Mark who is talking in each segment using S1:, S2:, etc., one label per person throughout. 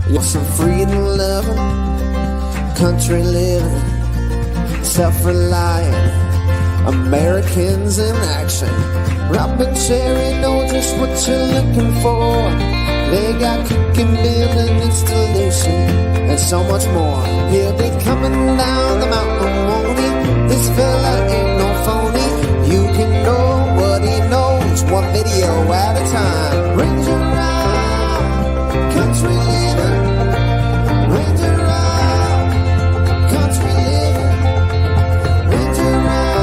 S1: You're some freedom loving, country living, self-reliant Americans in action. Rob and Sherry know just what you're looking for. They got cooking, building, installation, and so much more. He'll be coming down the mountain, won't he? This fella ain't no phony. You can know what he knows, one video at a time. RangerRob Country Living, RangerRob Country Living, RangerRob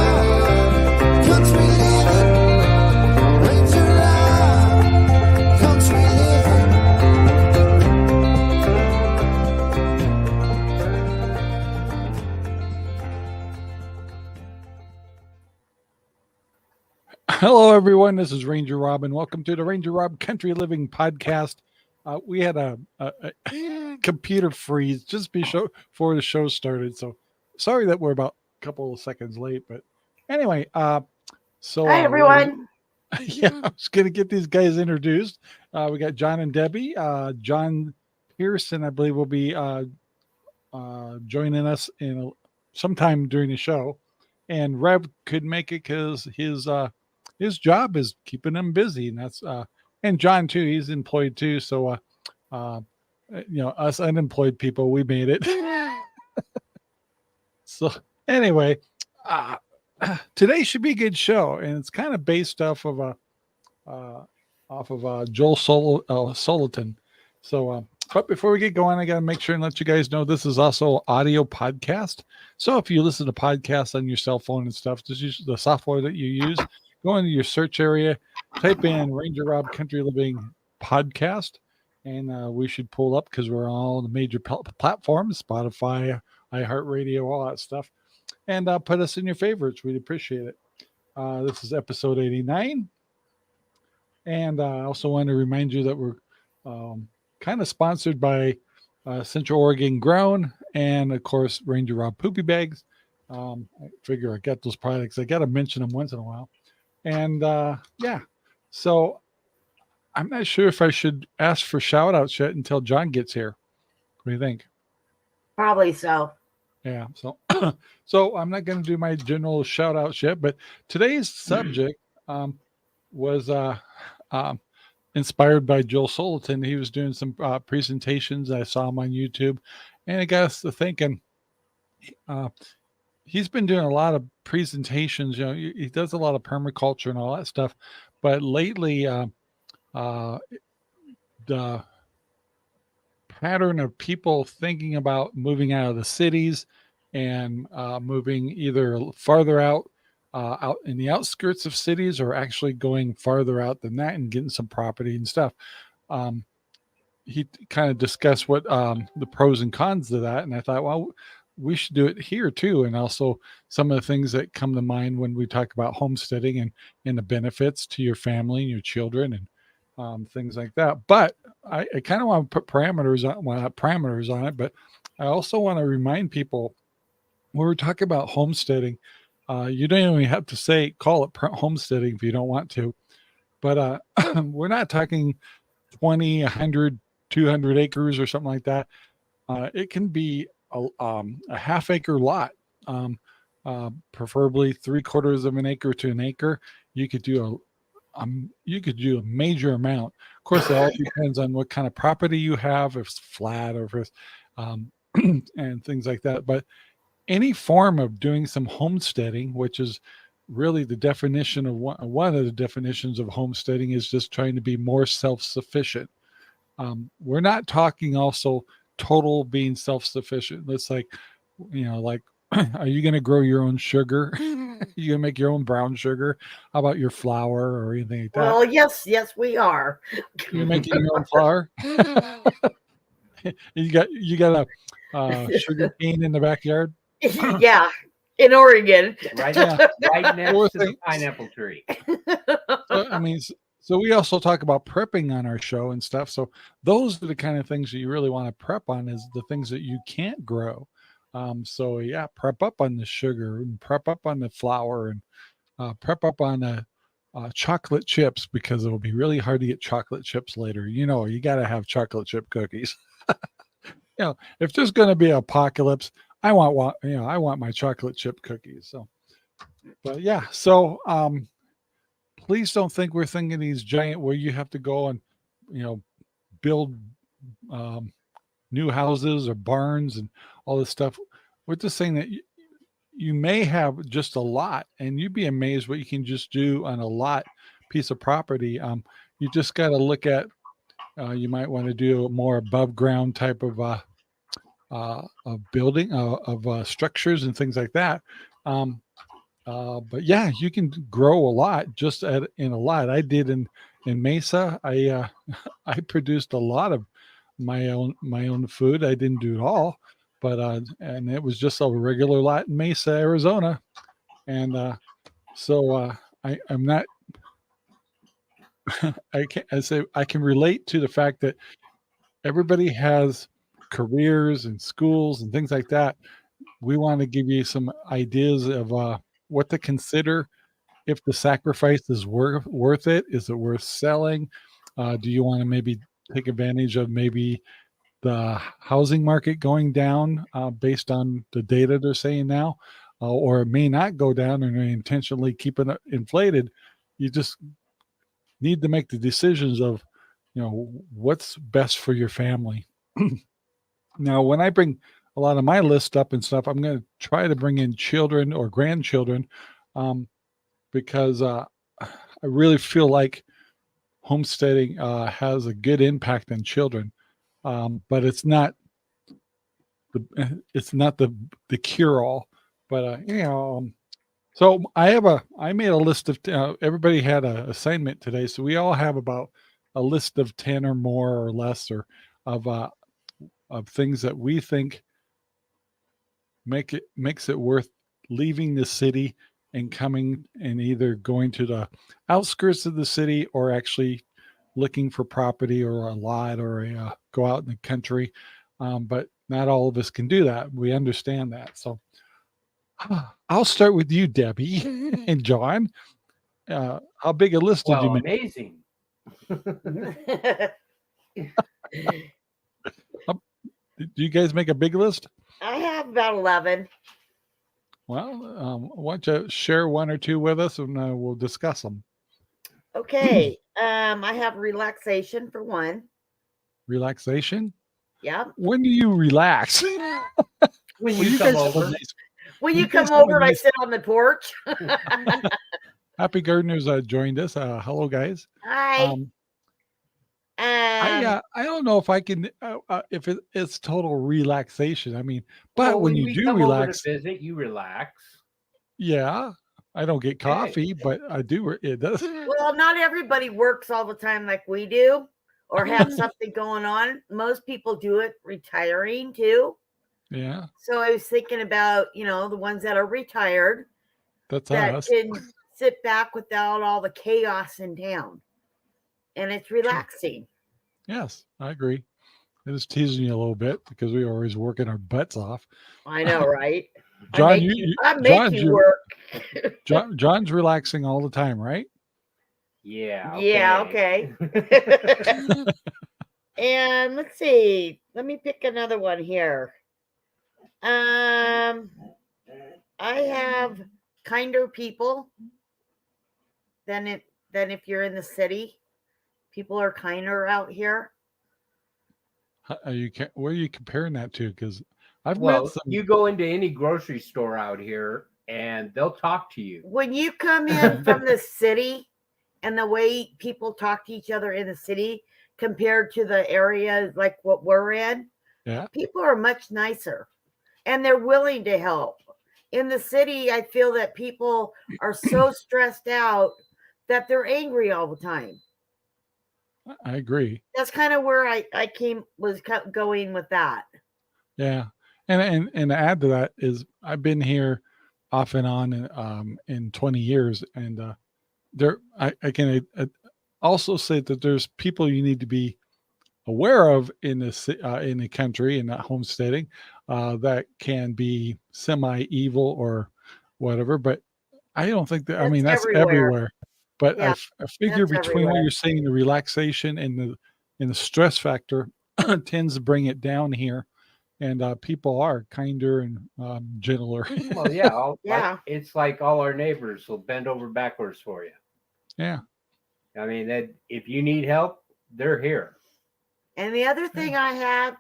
S1: Country Living, RangerRob Country Living.
S2: Hello, everyone. This is Ranger Rob, and welcome to the RangerRob Country Living Podcast. We had a computer freeze just before the show started, so sorry that we're about a couple of seconds late. But anyway,
S3: Hi, everyone.
S2: Yeah, I was going to get these guys introduced. We got John and Debbie. John Pearson, I believe, will be joining us in sometime during the show, and Rev could make it because his job is keeping him busy, and that's and John too. He's employed too, so us unemployed people, we made it. So anyway, today should be a good show, and it's kind of based off of Joel Soliton. So, but before we get going, I got to make sure and let you guys know this is also an audio podcast. So if you listen to podcasts on your cell phone and stuff, just use the software that you use. Go into your search area, type in RangerRob Country Living Podcast, and we should pull up because we're on all the major platforms, Spotify, iHeartRadio, all that stuff. And put us in your favorites. We'd appreciate it. This is episode 89. And I also want to remind you that we're kind of sponsored by Central Oregon Grown and, of course, RangerRob Poopy Bags. I figure I got those products. I got to mention them once in a while. And so I'm not sure if I should ask for shout outs yet until John gets here. What do you think?
S3: Probably so.
S2: Yeah. So I'm not going to do my general shout outs yet, but today's subject was inspired by Joel Soliton. He was doing some presentations. I saw him on YouTube, and it got us to thinking. He's been doing a lot of presentations. You know, he does a lot of permaculture and all that stuff. But lately, the pattern of people thinking about moving out of the cities and moving either farther out in the outskirts of cities, or actually going farther out than that and getting some property and stuff. He kind of discussed what the pros and cons of that. And I thought, well, we should do it here too. And also some of the things that come to mind when we talk about homesteading and the benefits to your family and your children and things like that. But I kind of want to put parameters on it, but I also want to remind people when we're talking about homesteading, you don't even have to call it homesteading if you don't want to, but we're not talking 20, 100, 200 acres or something like that. It can be a half acre lot, preferably 3/4 of an acre to an acre. You could do a major amount. Of course, it all depends on what kind of property you have, if it's flat or if it's and things like that. But any form of doing some homesteading, which is really the definition of one of the definitions of homesteading, is just trying to be more self-sufficient. We're not talking also total being self-sufficient. It's like, are you going to grow your own sugar? You going to make your own brown sugar? How about your flour or anything like that?
S3: Well, yes, we are.
S2: You're making your own flour? You got a sugar cane in the backyard?
S3: Yeah, in Oregon.
S4: Right next to the pineapple tree.
S2: So we also talk about prepping on our show and stuff. So those are the kind of things that you really want to prep on, is the things that you can't grow. Prep up on the sugar and prep up on the flour and prep up on the chocolate chips, because it'll be really hard to get chocolate chips later. You got to have chocolate chip cookies. if there's going to be an apocalypse, I want my chocolate chip cookies. So, but yeah, so please don't think we're thinking these giant where you have to go and build new houses or barns and all this stuff. We're just saying that you may have just a lot, and you'd be amazed what you can just do on a lot piece of property. You just got to look at. You might want to do a more above ground type of building of structures and things like that. But yeah, you can grow a lot just in a lot. I did in Mesa. I produced a lot of my own food. I didn't do it all, but and it was just a regular lot in Mesa, Arizona, and so I'm not. I can relate to the fact that everybody has careers and schools and things like that. We want to give you some ideas of what to consider if the sacrifice is worth it. Is it worth selling? Do you want to maybe take advantage of maybe the housing market going down based on the data they're saying now, or it may not go down and they're intentionally keeping it inflated? You just need to make the decisions of, what's best for your family. Now, when I bring a lot of my list up and stuff, I'm going to try to bring in children or grandchildren because I really feel like homesteading has a good impact on children, but it's not the cure all. But so I made a list of everybody had an assignment today, so we all have about a list of 10 or more or less or of things that we think makes it worth leaving the city and coming and either going to the outskirts of the city or actually looking for property or a lot or go out in the country. But not all of us can do that. We understand that. So I'll start with you, Debbie and John. How big a list did you make?
S4: Amazing.
S2: Do you guys make a big list?
S3: I have about 11.
S2: Well, why don't you share one or two with us and we'll discuss them.
S3: Okay. I have relaxation for one.
S2: Relaxation?
S3: Yeah.
S2: When do you relax?
S4: When you come over.
S3: When you come over and I sit on the porch.
S2: Happy Gardeners joined us. Hello, guys.
S3: Hi.
S2: I don't know if I can if it's total relaxation. I mean, but when you do relax,
S4: over to visit, you relax.
S2: Yeah, I don't get coffee, but I do. It does.
S3: Well, not everybody works all the time like we do, or have something going on. Most people do it retiring too.
S2: Yeah.
S3: So I was thinking about the ones that are retired.
S2: That's
S3: that
S2: us.
S3: Can sit back without all the chaos in town, and it's relaxing.
S2: Yes, I agree. I was teasing you a little bit because we were always working our butts off.
S3: I know, right?
S2: John,
S3: I make you work.
S2: John's relaxing all the time, right?
S4: Yeah.
S3: Okay. Yeah. Okay. And let's see. Let me pick another one here. I have kinder people than if you're in the city. People are kinder out here.
S2: Where are you comparing that to? Because I've
S4: met
S2: some.
S4: You go into any grocery store out here and they'll talk to you.
S3: When you come in from the city and the way people talk to each other in the city compared to the area like what we're in, people are much nicer and they're willing to help. In the city, I feel that people are so stressed out that they're angry all the time.
S2: I agree.
S3: That's kind of where I was going with that.
S2: Yeah. And to add to that is I've been here off and on in 20 years. And I can also say that there's people you need to be aware of in the country and homesteading that can be semi-evil or whatever. But I don't think that, that's everywhere. But I figure between what you're saying, the relaxation and the stress factor tends to bring it down here. and people are kinder and gentler.
S4: Well, yeah,
S3: Yeah.
S4: it's like all our neighbors will bend over backwards for you.
S2: Yeah.
S4: I mean, if you need help, they're here.
S3: And the other thing I have,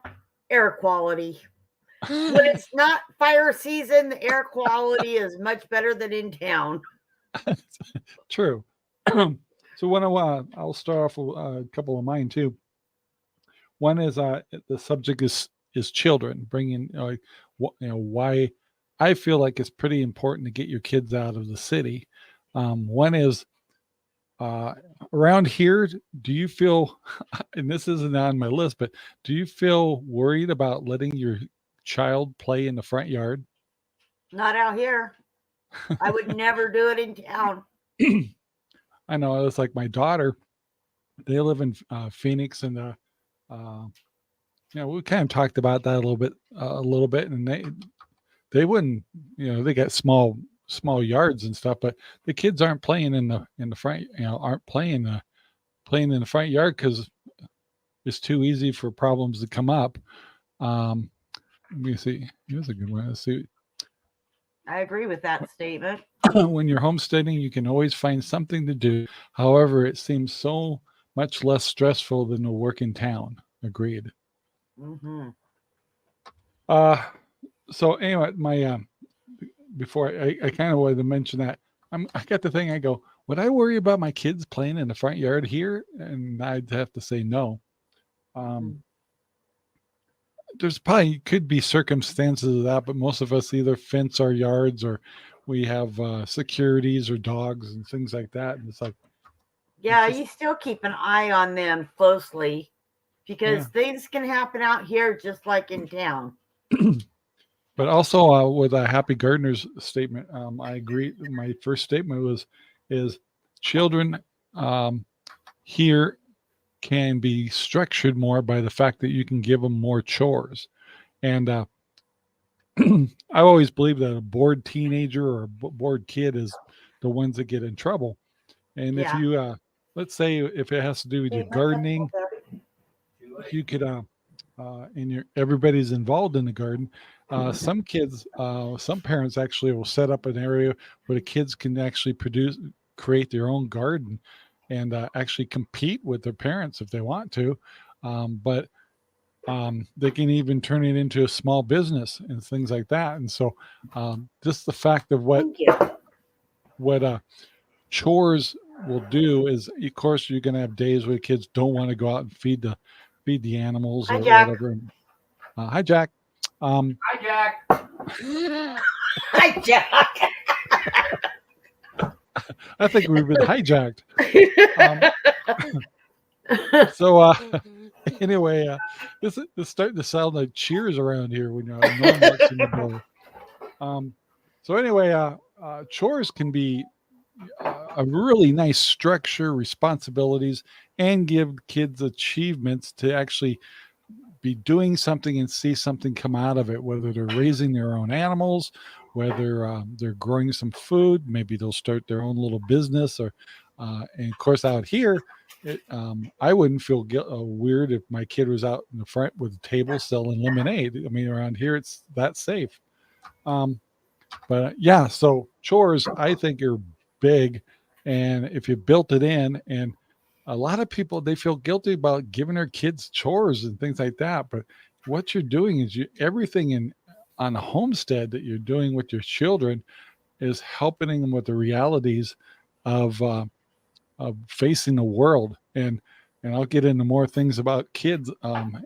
S3: air quality. When it's not fire season, the air quality is much better than in town.
S2: True. So when I'll start off with a couple of mine too. One is the subject is children, bringing why I feel like it's pretty important to get your kids out of the city. One is around here. Do you feel, and this isn't on my list, but do you feel worried about letting your child play in the front yard?
S3: Not out here. I would never do it in town.
S2: I know, it's like my daughter. They live in Phoenix, and we kind of talked about that a little bit, and they wouldn't, they got small yards and stuff, but the kids aren't playing in the front, aren't playing in the front yard because it's too easy for problems to come up. Let me see. Here's a good one. Let's see.
S3: I agree with that statement.
S2: When you're homesteading, you can always find something to do. However, it seems so much less stressful than the work in town. Agreed.
S3: Mm-hmm.
S2: So anyway, my before I kind of wanted to mention that I got the thing. I go, would I worry about my kids playing in the front yard here? And I'd have to say no. There's probably could be circumstances of that, but most of us either fence our yards or we have securities or dogs and things like that. And it's like,
S3: yeah, you still keep an eye on them closely because things can happen out here just like in town.
S2: But also with a Happy Gardener's statement, I agree. My first statement is children here can be structured more by the fact that you can give them more chores. And I always believe that a bored teenager or a bored kid is the ones that get in trouble. And if you, let's say if it has to do with your gardening, you could, everybody's involved in the garden. Some kids, some parents actually will set up an area where the kids can actually create their own garden and actually compete with their parents if they want to. But they can even turn it into a small business and things like that. And so just the fact of what chores will do is, of course, you're going to have days where kids don't want to go out and feed the animals or whatever. Hi, Jack.
S4: Hi, Jack.
S3: Hi, Jack.
S2: I think we've been hijacked. So anyway, this is starting to sound like cheers around here when you're in the door. So anyway, chores can be a really nice structure, responsibilities, and give kids achievements to actually be doing something and see something come out of it, whether they're raising their own animals, whether they're growing some food, maybe they'll start their own little business, or and of course out here, I wouldn't feel weird if my kid was out in the front with a table selling lemonade. I mean, around here it's that safe. But yeah, so chores I think are big, and if you built it in, and a lot of people, they feel guilty about giving their kids chores and things like that. But what you're doing is everything on a homestead that you're doing with your children is helping them with the realities of facing the world. And I'll get into more things about kids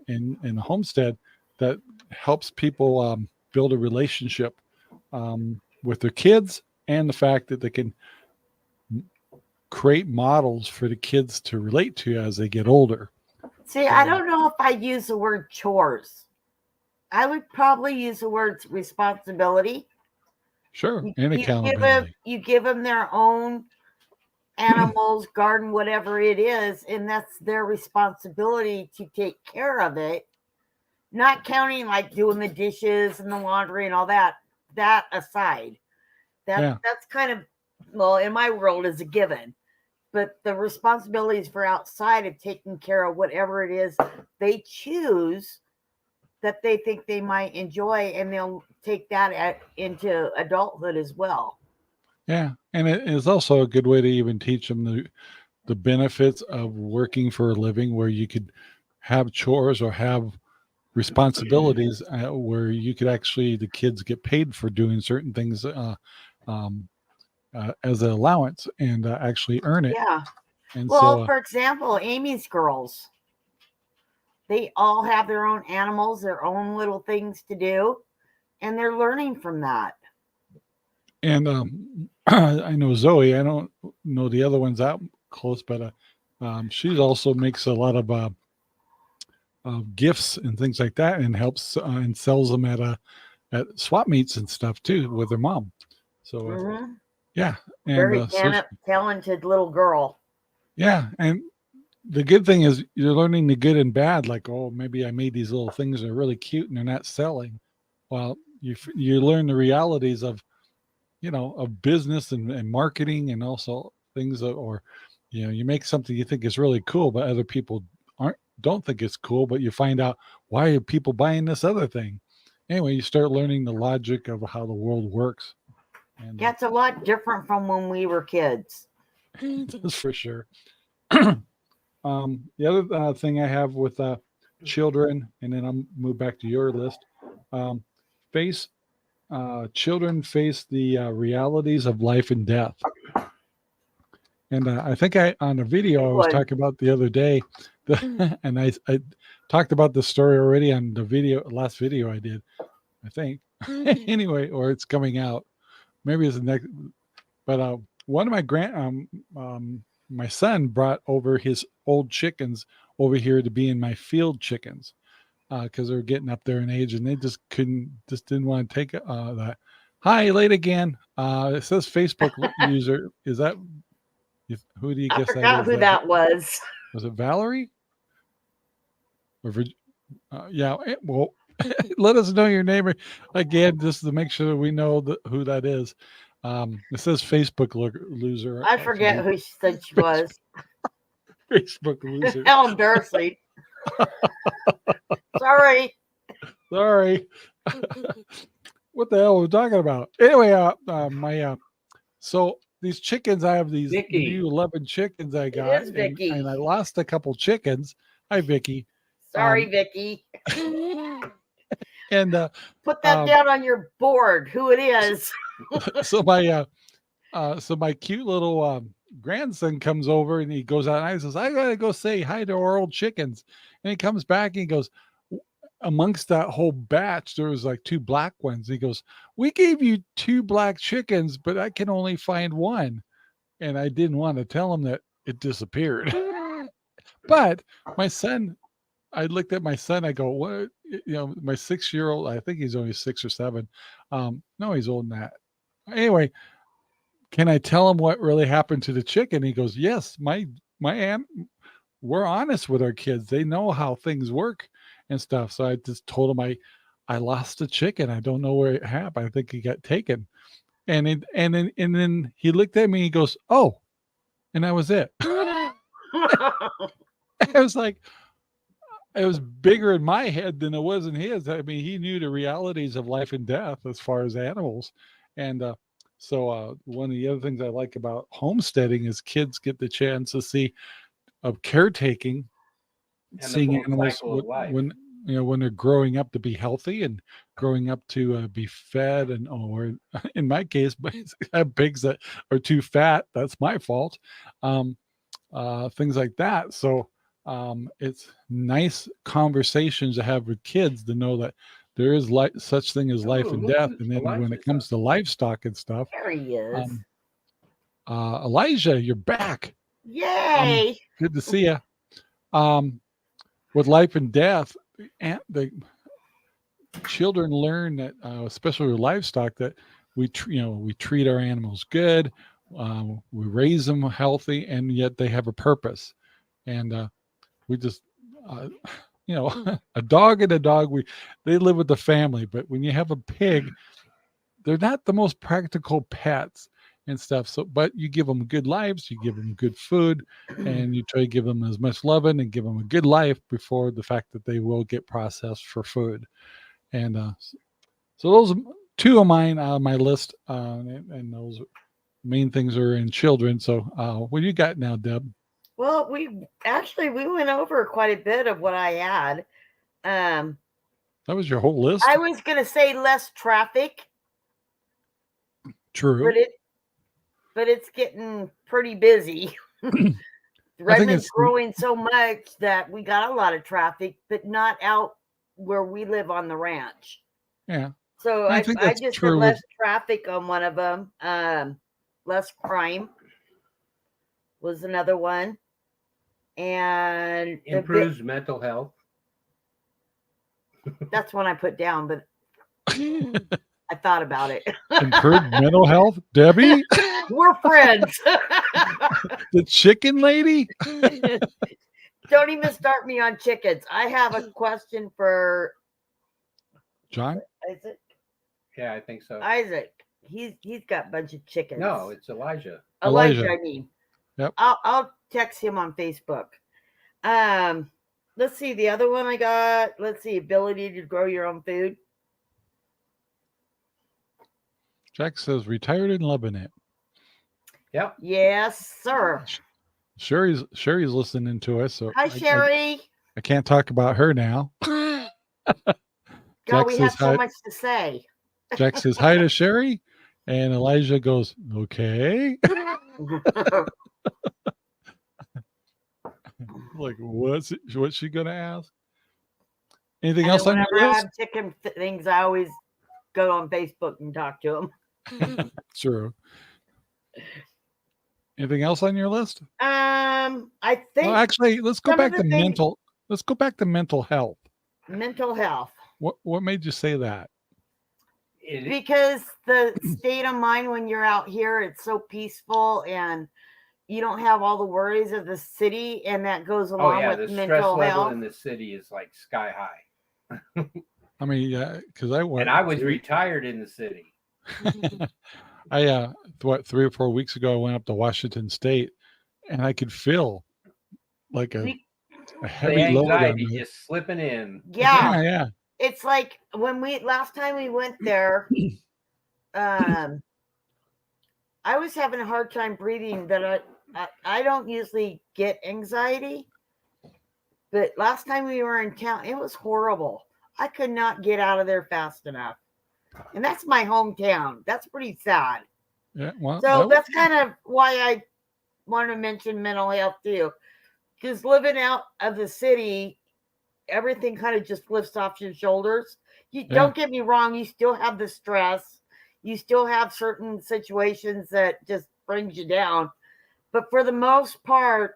S2: in the homestead that helps people build a relationship with their kids, and the fact that they can create models for the kids to relate to as they get older.
S3: See, I don't know if I use the word chores. I would probably use the word responsibility.
S2: Sure, and accountability.
S3: You give them their own animals, garden, whatever it is, and that's their responsibility to take care of it. Not counting like doing the dishes and the laundry and all that. That aside, that's kind of, well, in my world is a given. But the responsibilities for outside of taking care of whatever it is they choose that they think they might enjoy, and they'll take that into adulthood as well.
S2: Yeah, and it is also a good way to even teach them the benefits of working for a living, where you could have chores or have responsibilities where you could actually, the kids get paid for doing certain things as an allowance and actually earn it.
S3: Yeah.
S2: And
S3: Well,
S2: so,
S3: for example, Amy's girls, they all have their own animals, their own little things to do, and they're learning from that.
S2: and I know Zoe, I don't know the other ones out close, but she also makes a lot of gifts and things like that, and helps and sells them at swap meets and stuff too with her mom. So yeah, and
S3: very talented little girl.
S2: Yeah, and the good thing is you're learning the good and bad. Like, oh, maybe I made these little things that are really cute and they're not selling. Well, you learn the realities of, of business and marketing, and also things that, or, you make something you think is really cool, but other people don't think it's cool, but you find out, why are people buying this other thing? Anyway, you start learning the logic of how the world works. And
S3: yeah, it's a lot different from when we were kids.
S2: That's for sure. The other thing I have with children, and then I'll move back to your list, children face the realities of life and death. And I think on a video I was talking about the other day, and I talked about this story already on the last video I did, I think. Anyway, or it's coming out. Maybe it's the next. But one of my son brought over his old chickens over here to be in my field chickens, because they're getting up there in age, and they just didn't want to take that. Hi, late again. It says Facebook user. Is that, who do you guess that is?
S3: I forgot who that was.
S2: Was it Valerie? Or yeah. Well, let us know your name again, just to make sure we know who that is. It says Facebook loser.
S3: I forget who she said she was.
S2: Facebook loser.
S3: How embarrassing. Sorry.
S2: What the hell are we talking about? Anyway, so these chickens, I have these new 11 chickens I got.
S3: It is Vicky.
S2: And I lost a couple chickens. Hi, Vicky.
S3: Sorry, Vicky.
S2: And
S3: put that down on your board, who it is.
S2: So my cute little grandson comes over, and he goes out, and he says, I gotta go say hi to our old chickens. And he comes back and he goes, amongst that whole batch, there was like 2 black ones. He goes, we gave you 2 black chickens, but I can only find 1. And I didn't want to tell him that it disappeared. But my son, I looked at my son, I go, what? My 6-year-old, I think he's only 6 or 7. No, he's older than that. Anyway, can I tell him what really happened to the chicken? He goes, yes, my aunt, we're honest with our kids. They know how things work and stuff. So I just told him I lost a chicken. I don't know where it happened. I think he got taken. And then he looked at me, he goes, oh, and that was it. I was like, it was bigger in my head than it was in his. I mean, he knew the realities of life and death as far as animals. And so one of the other things I like about homesteading is kids get the chance to see of caretaking, and seeing animals when they're growing up to be healthy and growing up to be fed, and or in my case, I have pigs that are too fat. That's my fault. Things like that. So it's nice conversations to have with kids to know that there is such thing as life and death. And then when it comes to livestock and stuff,
S3: there he is.
S2: Elijah, you're back.
S3: Yay!
S2: Good to see you. With life and death, and the children learn that, especially with livestock, that we treat our animals good, we raise them healthy, and yet they have a purpose. And we just, a dog and a dog, they live with the family. But when you have a pig, they're not the most practical pets. and stuff. So, but you give them good lives, you give them good food, and you try to give them as much loving and give them a good life before the fact that they will get processed for food. And so those are two of mine on my list, and those main things are in children. So what do you got now, Deb?
S3: Well, we went over quite a bit of what I had.
S2: That was your whole list?
S3: I was going to say less traffic.
S2: True.
S3: But it's getting pretty busy. Redmond's growing so much that we got a lot of traffic, but not out where we live on the ranch.
S2: Yeah.
S3: So I just said less traffic on one of them. Less crime was another one. And
S4: improves mental health.
S3: That's one I put down, but I thought about it.
S2: Improved mental health, Debbie?
S3: We're friends.
S2: The chicken lady?
S3: Don't even start me on chickens. I have a question for
S2: John?
S3: Isaac?
S4: Yeah, I think so.
S3: Isaac. He's got a bunch of chickens.
S4: No, it's Elijah.
S3: Elijah, I mean.
S2: Yep.
S3: I'll text him on Facebook. Let's see. The other one I got. Let's see. Ability to grow your own food.
S2: Jack says retired and loving it.
S4: Yep.
S3: Yes, sir.
S2: Sherry's listening to us. So
S3: hi, Sherry.
S2: I can't talk about her now.
S3: God, we have so much to say.
S2: Jack says hi to Sherry, and Elijah goes, okay. Like, what's she gonna ask? Anything else on your list?
S3: Whenever I have chicken things, I always go on Facebook and talk to them.
S2: True. Anything else on your list?
S3: I think.
S2: Well, actually, let's go back to mental. Let's go back to mental health.
S3: Mental health.
S2: What made you say that?
S3: Because the state of mind when you're out here, it's so peaceful and you don't have all the worries of the city, and that goes along with mental health.
S4: The stress level in the city is like sky high.
S2: I mean, yeah, because I went.
S4: And I was retired in the city.
S2: I 3 or 4 weeks ago, I went up to Washington State, and I could feel like a heavy load on me.
S4: Just slipping in.
S3: Yeah. It's like when last time we went there, I was having a hard time breathing. That I don't usually get anxiety, but last time we were in town, it was horrible. I could not get out of there fast enough. And that's my hometown. That's pretty sad.
S2: Yeah, well,
S3: so that's kind of why I want to mention mental health too. Because living out of the city, everything kind of just lifts off your shoulders. Don't get me wrong, you still have the stress. You still have certain situations that just brings you down. But for the most part,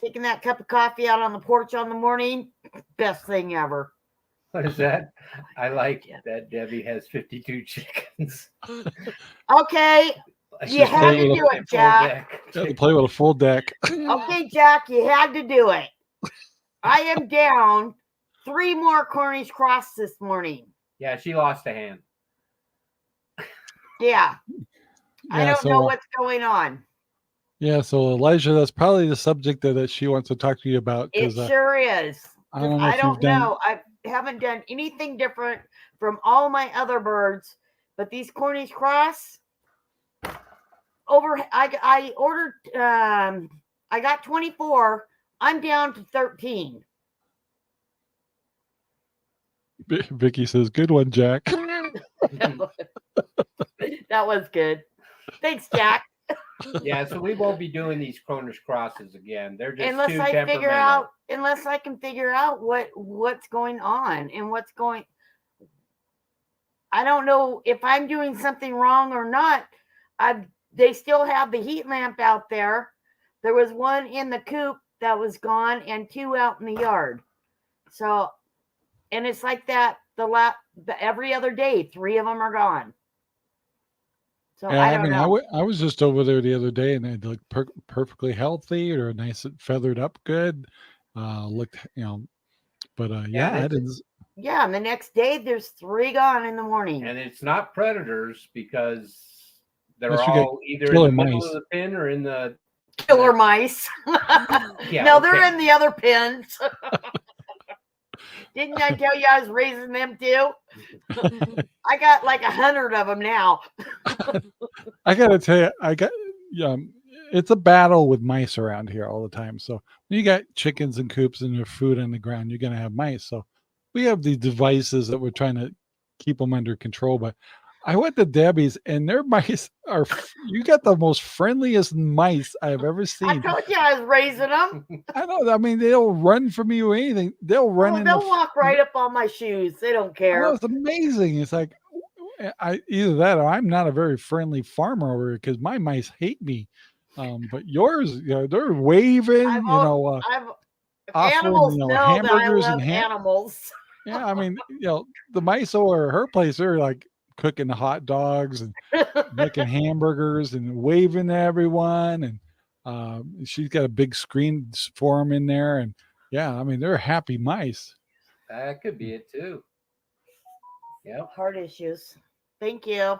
S3: taking that cup of coffee out on the porch on the morning, best thing ever.
S4: What is that? I like that Debbie has 52 chickens.
S3: Okay. You had to do it, Jack.
S2: You had to play with a full deck.
S3: Okay, Jack, you had to do it. I am down 3 more Cornish cross this morning.
S4: Yeah, she lost a hand.
S3: Yeah. I don't know what's going on.
S2: Yeah, so Elijah, that's probably the subject that she wants to talk to you about.
S3: It sure is.
S2: I don't know.
S3: I haven't done anything different from all my other birds, but these Cornish cross I ordered I got 24. I'm down to 13.
S2: Vicky says, good one, Jack.
S3: That was good. Thanks, Jack.
S4: Yeah, so we won't be doing these Cornish crosses again. They're just
S3: unless I can figure out what's going on and I don't know if I'm doing something wrong or not. They still have the heat lamp out there. There was one in the coop that was gone and 2 out in the yard. So, and it's like that every other day, 3 of them are gone. So
S2: yeah,
S3: I don't know.
S2: I was just over there the other day, and they looked perfectly healthy, or nice and feathered up good. Looked, but I didn't.
S3: Yeah, and the next day there's 3 gone in the morning.
S4: And it's not predators because They're
S2: Unless you
S4: all either in
S2: killer
S4: the middle
S2: mice.
S4: of the pen or in the
S3: Killer mice.
S4: Yeah,
S3: No,
S4: okay.
S3: they're in the other pens. Didn't I tell you I was raising them too? I got like 100 of them now.
S2: I gotta tell you, it's a battle with mice around here all the time. So when you got chickens and coops and your food on the ground, you're gonna have mice. So we have these devices that we're trying to keep them under control. But I went to Debbie's and their mice are, you got the most friendliest mice I've ever
S3: I
S2: seen.
S3: told you I was raising them.
S2: I know. I mean, they'll run from you or anything. They'll run in.
S3: They'll walk right up on my shoes. They don't
S2: I
S3: care.
S2: know, it's amazing. It's like either that or I'm not a very friendly farmer over here because my mice hate me. But yours, they're waving. Offering,
S3: Animals know that I
S2: hamburgers
S3: love
S2: and
S3: animals.
S2: Yeah, I mean, the mice over at her place, they're like cooking the hot dogs and making hamburgers and waving to everyone. And she's got a big screen for them in there. And yeah, I mean, they're happy mice.
S4: That could be it too. Yep.
S3: Heart issues. Thank you.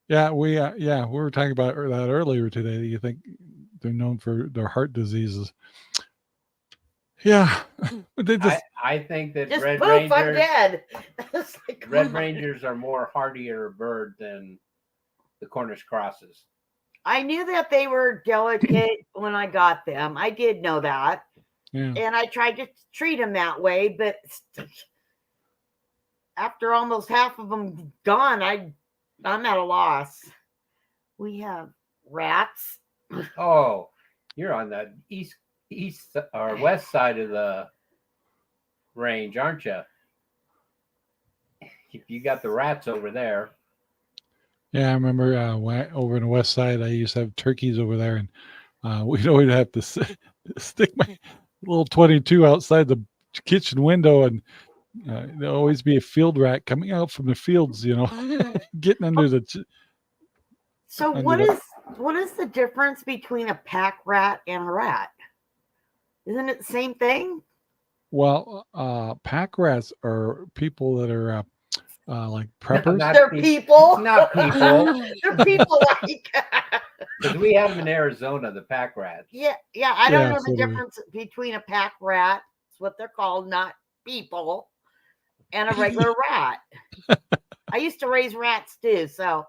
S2: Yeah, we were talking about that earlier today. You think they're known for their heart diseases? Yeah, they just.
S4: I think that
S3: Just
S4: Red
S3: poof, I'm
S4: Rangers,
S3: dead. It's like,
S4: Red
S3: come on.
S4: Rangers are more hardier bird than the Cornish crosses.
S3: I knew that they were delicate when I got them. I did know that.
S2: Yeah.
S3: And I tried to treat them that way, but after almost half of them gone, I'm at a loss. We have rats.
S4: Oh, you're on the east or west side of the range, aren't you? You got the rats over there.
S2: Yeah, I remember over on the west side, I used to have turkeys over there, and we'd always have to stick my little 22 outside the kitchen window, and there'll always be a field rat coming out from the fields, getting under the.
S3: So what is the difference between a pack rat and a rat? Isn't it the same thing?
S2: Well, pack rats are people that are like preppers.
S3: They're people.
S4: Not people.
S3: They're people like.
S4: Because we have them in Arizona, the pack rats.
S3: Yeah. I don't
S2: Yeah,
S3: know
S2: so
S3: the
S2: do we.
S3: difference between a pack rat, it's what they're called, not people, and a regular rat. I used to raise rats too, so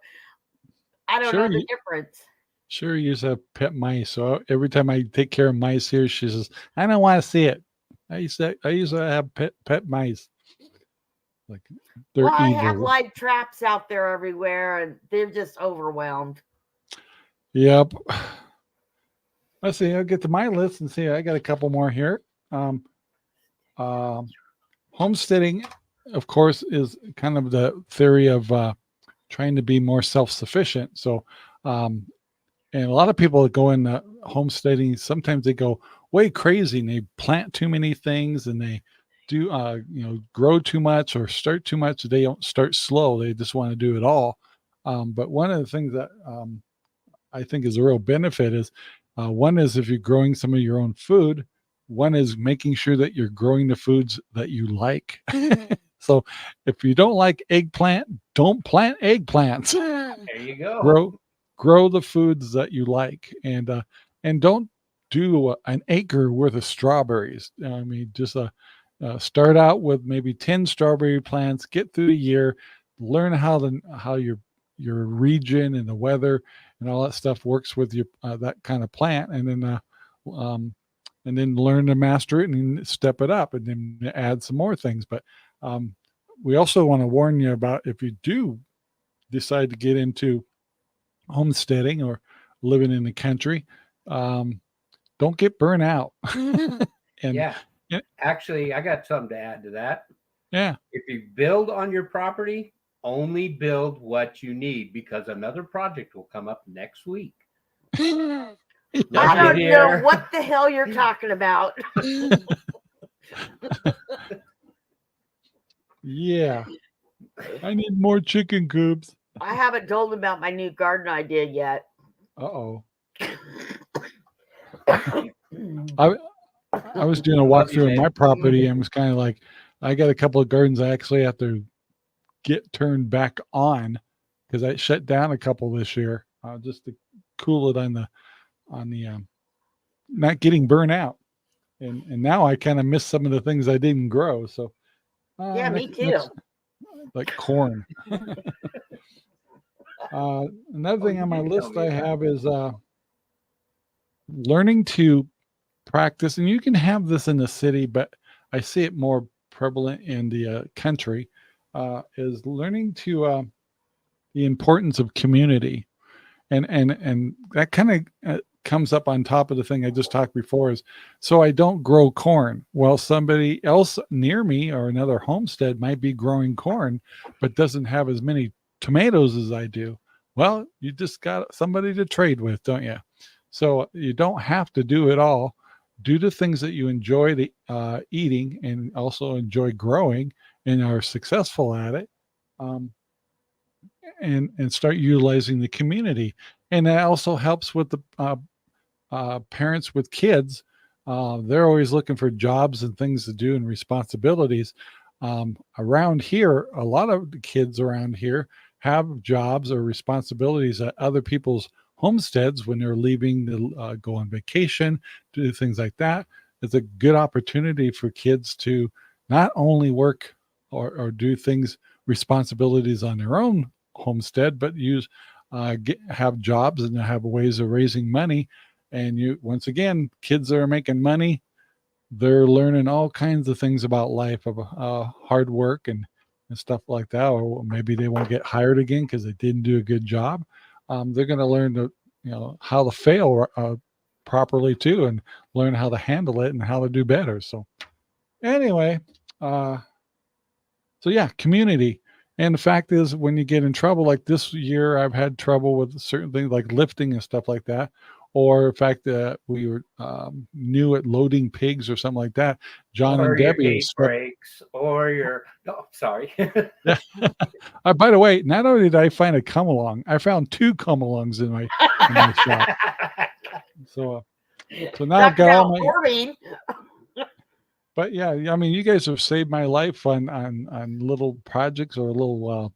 S3: I don't know the difference.
S2: Sure, you used to have pet mice. So every time I take care of mice here, she says, "I don't want to see it." I used to have pet mice. Like they're evil.
S3: I have live traps out there everywhere, and they're just overwhelmed.
S2: Yep. Let's see. I'll get to my list and see. I got a couple more here. Homesteading, of course, is kind of the theory of trying to be more self-sufficient. So, and a lot of people that go into homesteading, sometimes they go way crazy and they plant too many things and they do, grow too much or start too much. They don't start slow. They just want to do it all. But one of the things that I think is a real benefit is one is if you're growing some of your own food, one is making sure that you're growing the foods that you like. So if you don't like eggplant, don't plant eggplants.
S4: There you go.
S2: Grow the foods that you like, and don't do an acre worth of strawberries. I mean, just start out with maybe 10 strawberry plants, get through the year, learn how your region and the weather and all that stuff works with your that kind of plant, and then learn to master it and step it up, and then add some more things. But we also want to warn you about if you do decide to get into homesteading or living in the country, don't get burnt out.
S4: Actually, I got something to add to that.
S2: Yeah.
S4: If you build on your property, only build what you need, because another project will come up next week.
S3: I don't know what the hell you're talking about.
S2: Yeah. I need more chicken coops.
S3: I haven't told him about my new garden I did yet.
S2: Uh-oh. I was doing a walkthrough of my property and was kind of like, I got a couple of gardens I actually have to get turned back on because I shut down a couple this year just to cool it on the not getting burnt out. And now I kind of miss some of the things I didn't grow. So
S3: Yeah, me too.
S2: Like corn. Another thing on my list I have is learning to practice, and you can have this in the city, but I see it more prevalent in the country, is learning to the importance of community. And that kind of comes up on top of the thing I just talked before is, so I don't grow corn. Well, somebody else near me or another homestead might be growing corn, but doesn't have as many tomatoes as I do. Well, you just got somebody to trade with, don't you? So you don't have to do it all. Do the things that you enjoy eating and also enjoy growing and are successful at it. And start utilizing the community. And that also helps with the parents with kids. They're always looking for jobs and things to do and responsibilities. Around here, a lot of the kids around here have jobs or responsibilities at other people's homesteads when they're leaving to go on vacation, do things like that. It's a good opportunity for kids to not only work or do things, responsibilities on their own homestead, but have jobs and have ways of raising money. And once again, kids that are making money, they're learning all kinds of things about life, of hard work and stuff like that. Or maybe they won't get hired again because they didn't do a good job. They're going to learn how to fail properly too, and learn how to handle it and how to do better. So anyway, so yeah, community. And the fact is, when you get in trouble, like this year, I've had trouble with certain things like lifting and stuff like that. Or the fact that we were new at loading pigs or something like that. John
S4: or
S2: and Debbie.
S4: Your gate breaks, or your, oh, sorry.
S2: By the way, not only did I find a come along, I found 2 come alongs in my shop. So now I've got all my. But yeah, I mean, you guys have saved my life on little projects or little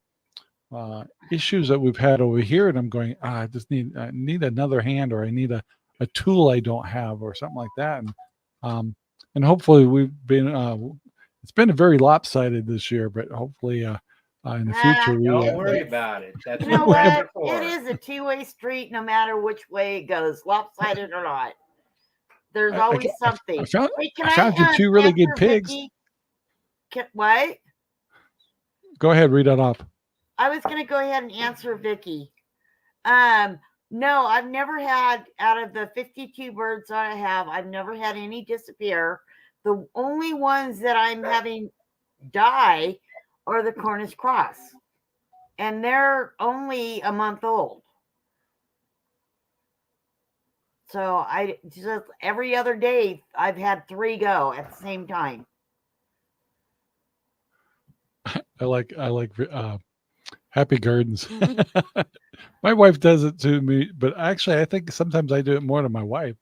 S2: issues that we've had over here, and I'm going, I just need another hand, or I need a tool I don't have, or something like that. And hopefully we've been it's been very lopsided this year, but hopefully in the future
S4: don't worry about it. That's
S3: you know what? It is a 2-way street, no matter which way it goes, lopsided or not. There's always something.
S2: I found you 2 really good pigs.
S3: What?
S2: Go ahead, read that off.
S3: I was going to go ahead and answer Vicky. No, I've never had, out of the 52 birds that I have, I've never had any disappear. The only ones that I'm having die are the Cornish cross. And they're only a month old. So I just every other day I've had 3 go at the same time.
S2: I like Happy Gardens. My wife does it to me, but actually I think sometimes I do it more to my wife.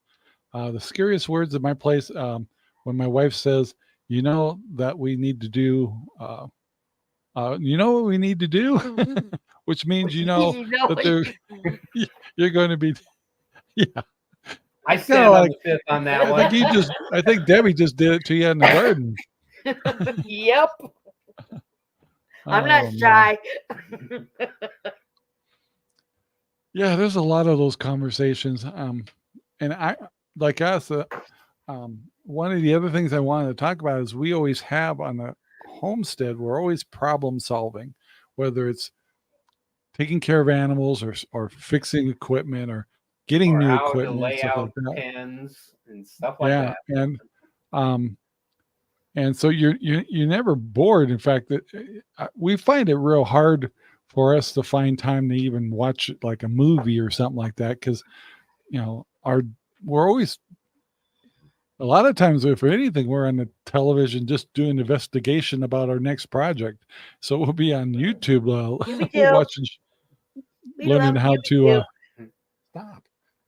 S2: The scariest words in my place, when my wife says, you know that we need to do, you know what we need to do? Which means that you're going to be, yeah.
S4: I stand on the fifth on that one.
S2: I think Debbie just did it to you in the garden.
S3: Yep. I'm not shy.
S2: Yeah, there's a lot of those conversations. And I, like us, one of the other things I wanted to talk about is we always have on the homestead, we're always problem solving, whether it's taking care of animals or fixing equipment or getting new equipment,
S4: to lay out
S2: like
S4: pens and stuff like that.
S2: And so you're never bored. In fact, we find it real hard for us to find time to even watch like a movie or something like that, because we're always, a lot of times, if anything, we're on the television just doing investigation about our next project. So we'll be on YouTube watching, learning how to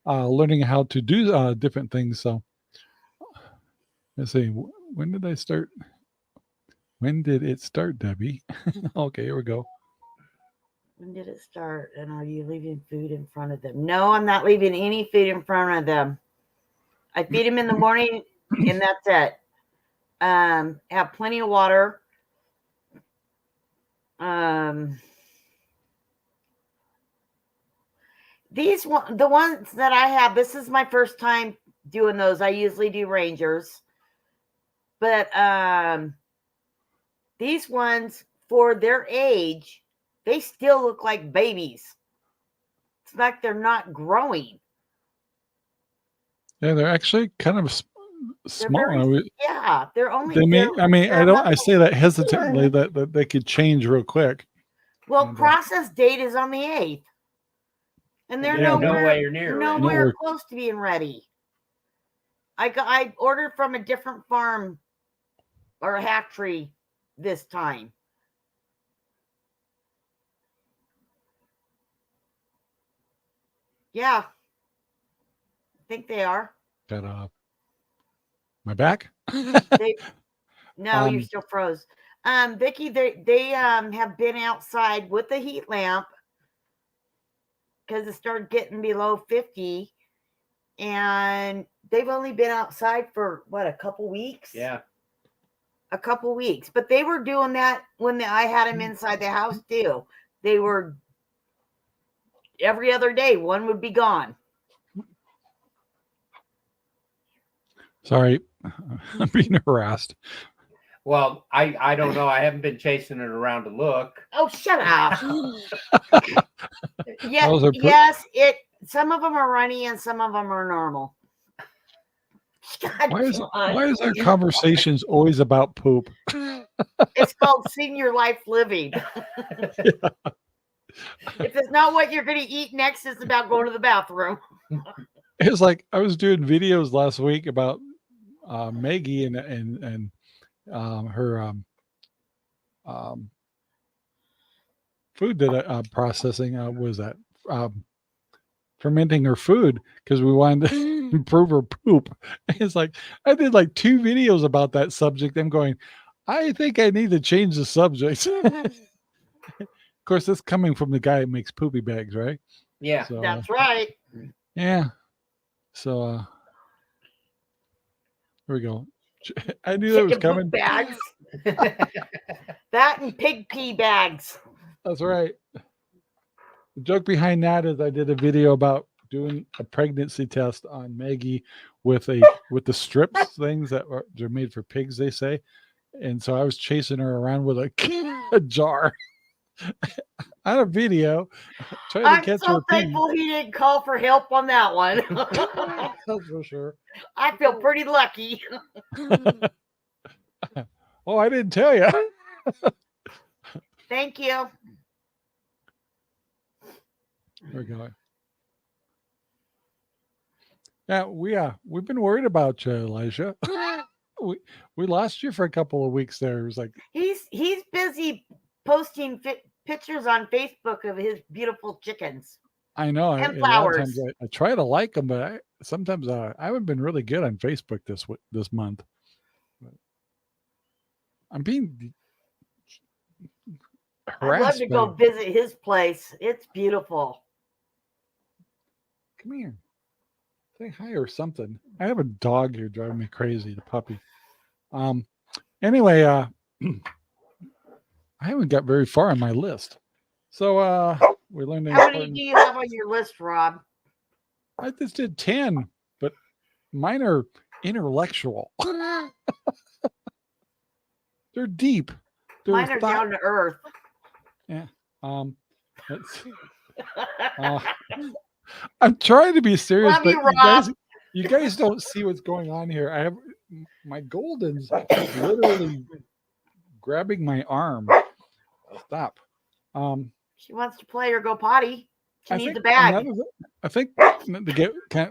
S2: learning how to do different things. So let's see, when did I start? When did it start, Debbie? Okay, here we go.
S3: When did it start? And are you leaving food in front of them? No, I'm not leaving any food in front of them. I feed them in the morning, and that's it. Have plenty of water. The ones that I have, this is my first time doing those. I usually do Rangers, but these ones, for their age, they still look like babies. It's like they're not growing.
S2: Yeah, they're actually kind of small.
S3: They're only.
S2: I say that hesitantly that they could change real quick.
S3: Well, process date is on the 8th, and they're nowhere close to being ready. I ordered from a different farm or a hatchery this time. Yeah, I think they are.
S2: Got my back?
S3: No, you're still froze. Vicki, they have been outside with the heat lamp because it started getting below 50, and they've only been outside for a couple weeks?
S4: Yeah.
S3: A couple weeks. But they were doing that when I had them inside the house too. They were every other day, one would be gone.
S2: Sorry, I'm being harassed.
S4: Well, I don't know. I haven't been chasing it around to look.
S3: Oh, shut up. Yes, some of them are runny and some of them are normal.
S2: Why is our conversations always about poop?
S3: It's called senior life living. Yeah. If it's not what you're going to eat next, it's about going to the bathroom.
S2: It's like I was doing videos last week about Maggie and her food that processing was that fermenting her food because we wanted to improve her poop. It's like I did like 2 videos about that subject. I'm going, I think I need to change the subject. Of course, that's coming from the guy who makes poopy bags, right?
S4: Yeah,
S3: so, that's right.
S2: Yeah. So here we go. I knew that was coming.
S3: Bags. That and pig pee bags.
S2: That's right. The joke behind that is I did a video about doing a pregnancy test on Maggie with the strips things they're made for pigs, they say. And so I was chasing her around with a jar on a video.
S3: I'm so thankful he didn't call for help on that one.
S2: That's for sure.
S3: I feel pretty lucky.
S2: Oh, I didn't tell you.
S3: Thank you.
S2: There we go. Yeah, we've been worried about you, Elijah. we lost you for a couple of weeks there. It was like
S3: he's busy posting pictures on Facebook of his beautiful chickens.
S2: I know.
S3: And flowers.
S2: I try to like them, but sometimes I haven't been really good on Facebook this month. I'm being harassed.
S3: I'd love to go visit his place. It's beautiful.
S2: Come here. Say hi or something. I have a dog here driving me crazy, the puppy. Anyway, I haven't got very far on my list. So we learned
S3: how many do you have on your list, Rob?
S2: I just did 10, but mine are intellectual. They're deep.
S3: Mine are down to earth.
S2: Yeah. I'm trying to be serious,
S3: Love
S2: but you guys don't see what's going on here. I have my Golden's literally grabbing my arm. Stop.
S3: She wants to play or go potty. She needs a bag.
S2: I think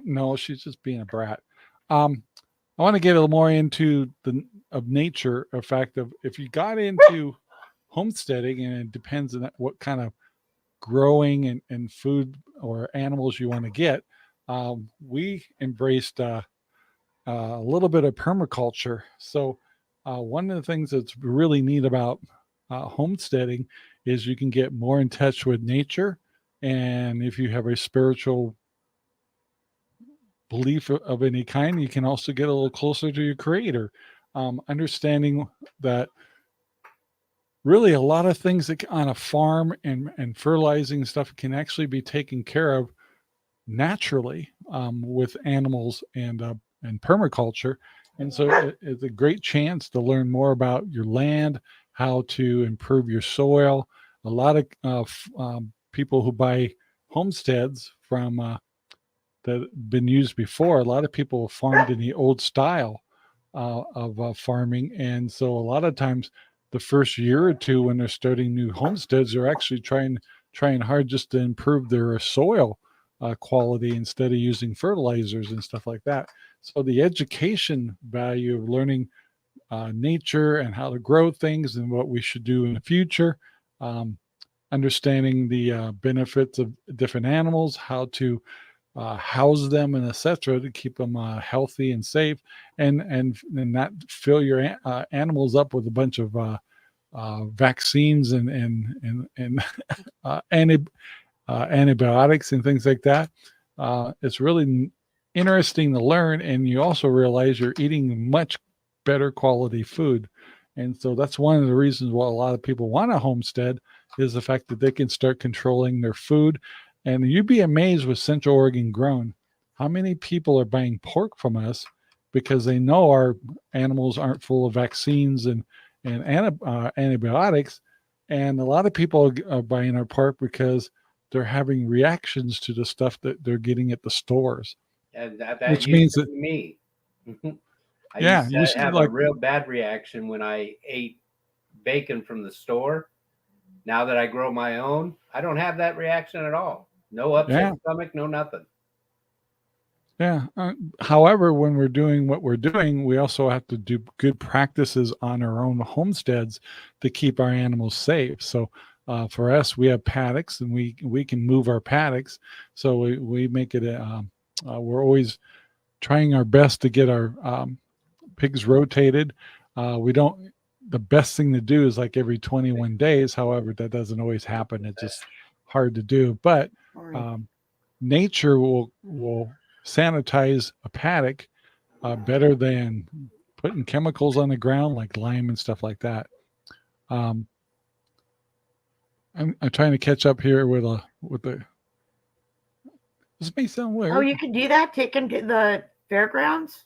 S2: no, she's just being a brat. I want to get a little more into the fact of if you got into homesteading, and it depends on what kind of growing and food or animals you want to get. We embraced a little bit of permaculture. So one of the things that's really neat about homesteading is you can get more in touch with nature. And if you have a spiritual belief of any kind, you can also get a little closer to your creator. Understanding that really a lot of things that on a farm and fertilizing stuff can actually be taken care of naturally with animals and permaculture. And so it's a great chance to learn more about your land, how to improve your soil. A lot of people who buy homesteads from that have been used before, a lot of people farmed in the old style of farming. And so a lot of times the first year or two when they're starting new homesteads, they're actually trying hard just to improve their soil quality instead of using fertilizers and stuff like that. So the education value of learning nature and how to grow things and what we should do in the future, understanding the benefits of different animals, how to house them and etc. to keep them healthy and safe, and not fill your animals up with a bunch of vaccines and antibiotics and things like that. It's really interesting to learn, and you also realize you're eating much better quality food. And so that's one of the reasons why a lot of people want a homestead is the fact that they can start controlling their food. And you'd be amazed with Central Oregon Grown how many people are buying pork from us because they know our animals aren't full of vaccines and antibiotics. And a lot of people are buying our pork because they're having reactions to the stuff that they're getting at the stores.
S4: And that
S2: which means that
S4: me. I
S2: yeah,
S4: used to have a real bad reaction when I ate bacon from the store. Now that I grow my own, I don't have that reaction at all. No upset stomach, no nothing.
S2: Yeah. However, when we're doing what we're doing, we also have to do good practices on our own homesteads to keep our animals safe. So for us, we have paddocks, and we can move our paddocks. So we make it. We're always trying our best to get our pigs rotated. We don't. The best thing to do is like every 21 days. However, that doesn't always happen. It's just hard to do. But nature will sanitize a paddock better than putting chemicals on the ground like lime and stuff like that. I'm trying to catch up here with the. This may sound weird.
S3: Oh, you can do that? Take them to the fairgrounds?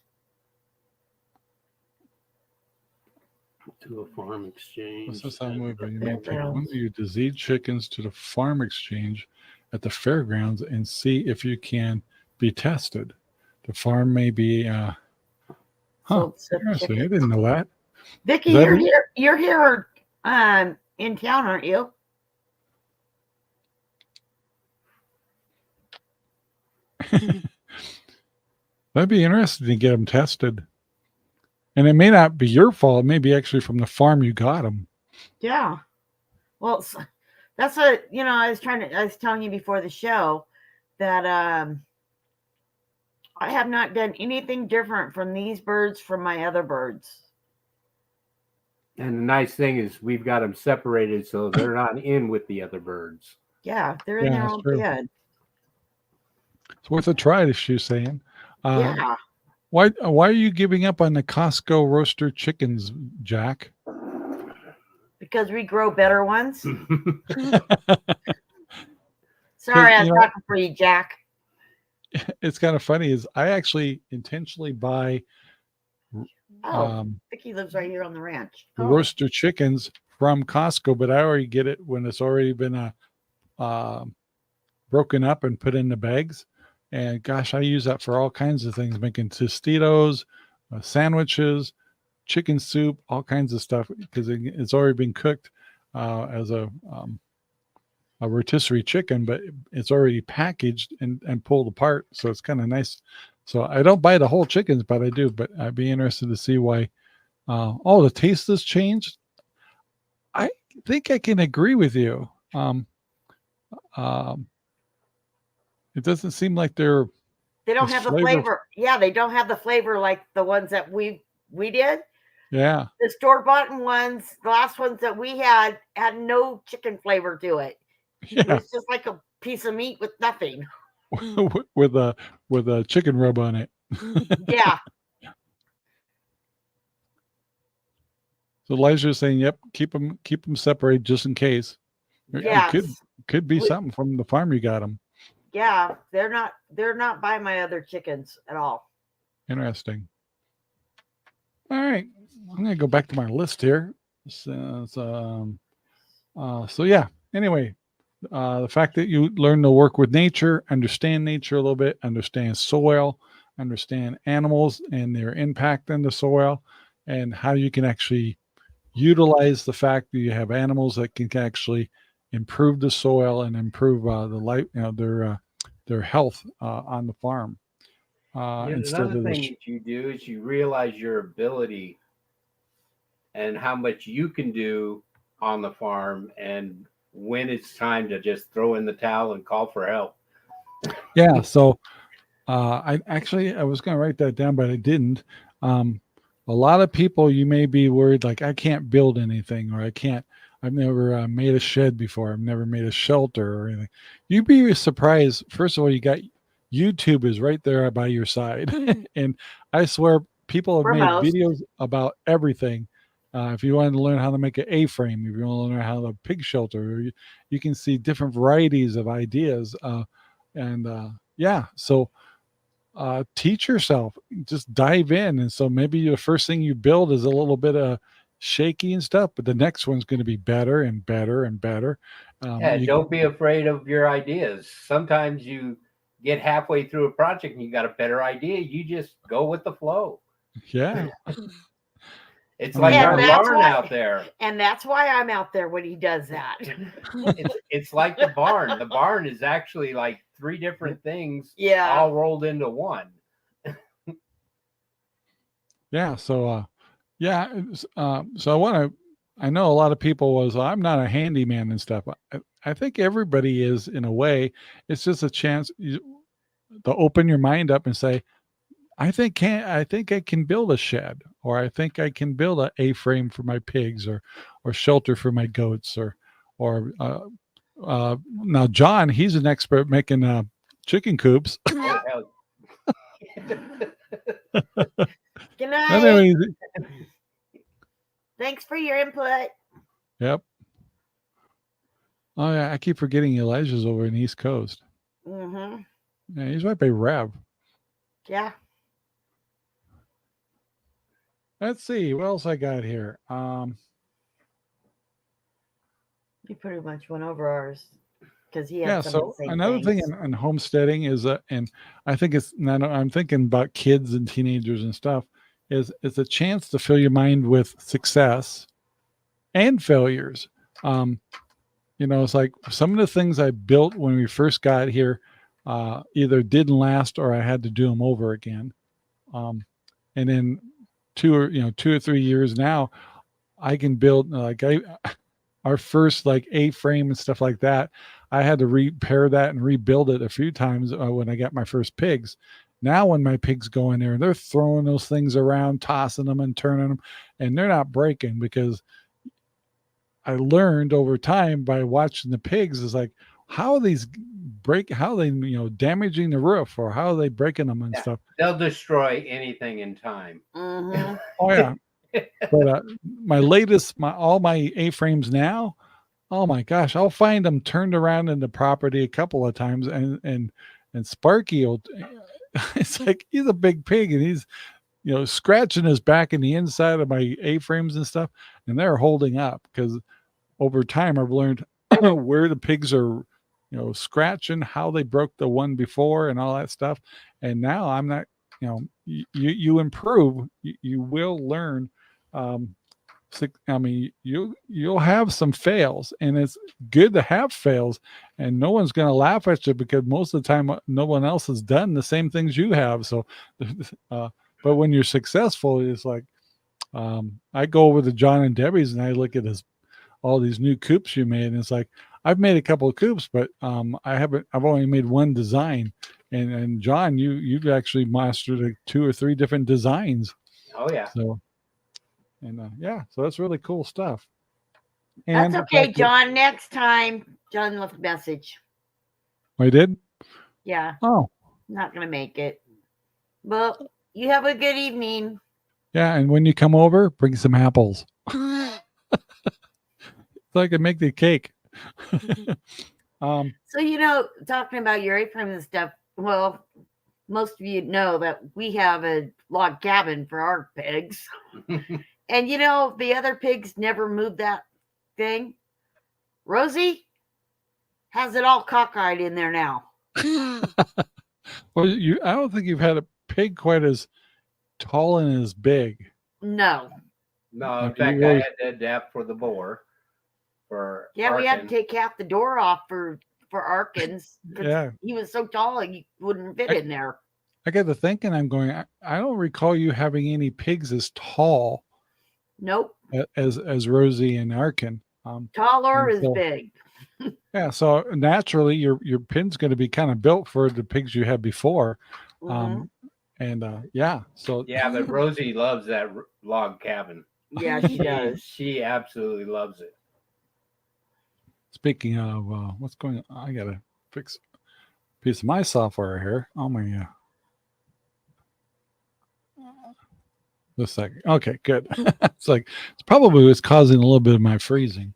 S5: To a farm exchange.
S2: What's this sound weird? You may take one of your diseased chickens to the farm exchange at the fairgrounds and see if you can be tested. The farm may be interesting. I didn't know that.
S3: Vicki, you're here in town, aren't you?
S2: That'd be interesting to get them tested. And it may not be your fault. It may be actually from the farm you got them.
S3: Yeah. Well, that's what, I was telling you before the show that I have not done anything different from these birds from my other birds.
S4: And the nice thing is we've got them separated so they're not in with the other birds.
S3: Yeah, they're in their own bed.
S2: It's worth a try, as she's saying.
S3: Yeah.
S2: Why are you giving up on the Costco roaster chickens, Jack?
S3: Because we grow better ones. Sorry, I'm talking for you, Jack.
S2: It's kind of funny is I actually intentionally buy
S3: Vicki lives right here on the ranch.
S2: Roaster chickens from Costco, but I already get it when it's already been broken up and put in the bags. And gosh, I use that for all kinds of things, making Tostitos, sandwiches, chicken soup, all kinds of stuff, because it's already been cooked as a rotisserie chicken, but it's already packaged and pulled apart. So it's kind of nice. So I don't buy the whole chickens, but I do. But I'd be interested to see why. The taste has changed. I think I can agree with you. It doesn't seem like they
S3: don't have the flavor. Yeah, they don't have the flavor like the ones that we did.
S2: Yeah.
S3: The store-bought ones, the last ones that we had no chicken flavor to it. It was just like a piece of meat with nothing.
S2: with a chicken rub on it.
S3: Yeah.
S2: So Elijah's saying, "Yep, keep them separated just in case."
S3: Yeah.
S2: It could be something from the farm you got them.
S3: Yeah, they're not by my other chickens at all.
S2: Interesting. All right, I'm gonna go back to my list here. So yeah. Anyway, the fact that you learn to work with nature, understand nature a little bit, understand soil, understand animals and their impact on the soil, and how you can actually utilize the fact that you have animals that can actually improve the soil and improve the life, their health on the farm.
S4: Another thing that you do is you realize your ability and how much you can do on the farm, and when it's time to just throw in the towel and call for help.
S2: Yeah. So I was going to write that down, but I didn't. A lot of people, you may be worried, like, I can't build anything, or I've never made a shed before. I've never made a shelter or anything. You'd be surprised. First of all, you got YouTube is right there by your side. And I swear people have made videos about everything. If you want to learn how to make an A-frame, if you want to learn how to pig shelter, you can see different varieties of ideas. So teach yourself, just dive in. And so maybe the first thing you build is a little bit of shaky and stuff, but the next one's going to be better and better and better.
S4: Don't be afraid of your ideas. Sometimes you get halfway through a project and you got a better idea. You just go with the flow.
S2: Yeah.
S4: It's like our barn out there.
S3: And that's why I'm out there when he does that.
S4: It's like the barn. The barn is actually like 3 different things all rolled into one.
S2: Yeah. So, so I know a lot of people I'm not a handyman and stuff. I think everybody is, in a way. It's just a chance to open your mind up and say, I think I can build a shed, or I think I can build an A-frame for my pigs, or shelter for my goats, or now John, he's an expert making chicken coops.
S3: Good night. Thanks for your input.
S2: Yep. Oh yeah, I keep forgetting Elijah's over in the East Coast.
S3: Mm-hmm.
S2: Yeah, he's right by Rev.
S3: Yeah.
S2: Let's see what else I got here.
S3: You pretty much went over ours because he had
S2: yeah. So another thing in homesteading is and I think I'm thinking about kids and teenagers and stuff. It's a chance to fill your mind with success and failures. It's like some of the things I built when we first got here either didn't last or I had to do them over again. And then 2 or 3 years now, I can build our first A-frame and stuff like that. I had to repair that and rebuild it a few times when I got my first pigs. Now when my pigs go in there, they're throwing those things around, tossing them and turning them, and they're not breaking, because I learned over time by watching the pigs is like, how are these damaging the roof, or how are they breaking them and stuff.
S4: They'll destroy anything in time.
S3: Mm-hmm.
S2: Oh yeah. But all my A-frames now, oh my gosh, I'll find them turned around in the property a couple of times, and Sparky it's like, he's a big pig, and he's scratching his back in the inside of my A-frames and stuff, and they're holding up, because over time I've learned where the pigs are scratching, how they broke the one before, and all that stuff. And now I'm not, you improve, you will learn. You'll have some fails, and it's good to have fails, and no one's going to laugh at you, because most of the time no one else has done the same things you have. So, but when you're successful, it's like, I go over to John and Debbie's and I look at all these new coops you made, and it's like, I've made a couple of coops, but I've only made one design. And John, you've actually mastered 2 or 3 different designs.
S4: Oh yeah.
S2: So And so that's really cool stuff. And
S3: that's okay, John. Next time, John left a message.
S2: I did?
S3: Yeah.
S2: Oh.
S3: Not going to make it. Well, you have a good evening.
S2: Yeah, and when you come over, bring some apples. So I can make the cake.
S3: So, talking about your apron and stuff, well, most of you know that we have a log cabin for our pigs. And, the other pigs never moved that thing. Rosie has it all cockeyed in there now.
S2: Well, I don't think you've had a pig quite as tall and as big.
S3: No.
S4: No, in fact, I had to adapt for the boar.
S3: We had to take half the door off for Arkins.
S2: Yeah.
S3: He was so tall he wouldn't fit in there.
S2: I got to thinking, I'm going, I don't recall you having any pigs as tall.
S3: Nope.
S2: As Rosie and Arkin.
S3: Tall or as big.
S2: Yeah, so naturally your pin's going to be kind of built for the pigs you had before.
S3: Mm-hmm.
S4: But Rosie loves that log cabin.
S3: Yeah, she does.
S4: She absolutely loves it.
S2: Speaking of what's going on, I got to fix a piece of my software here. Oh my Just a second. Okay, good. It's probably what's causing a little bit of my freezing.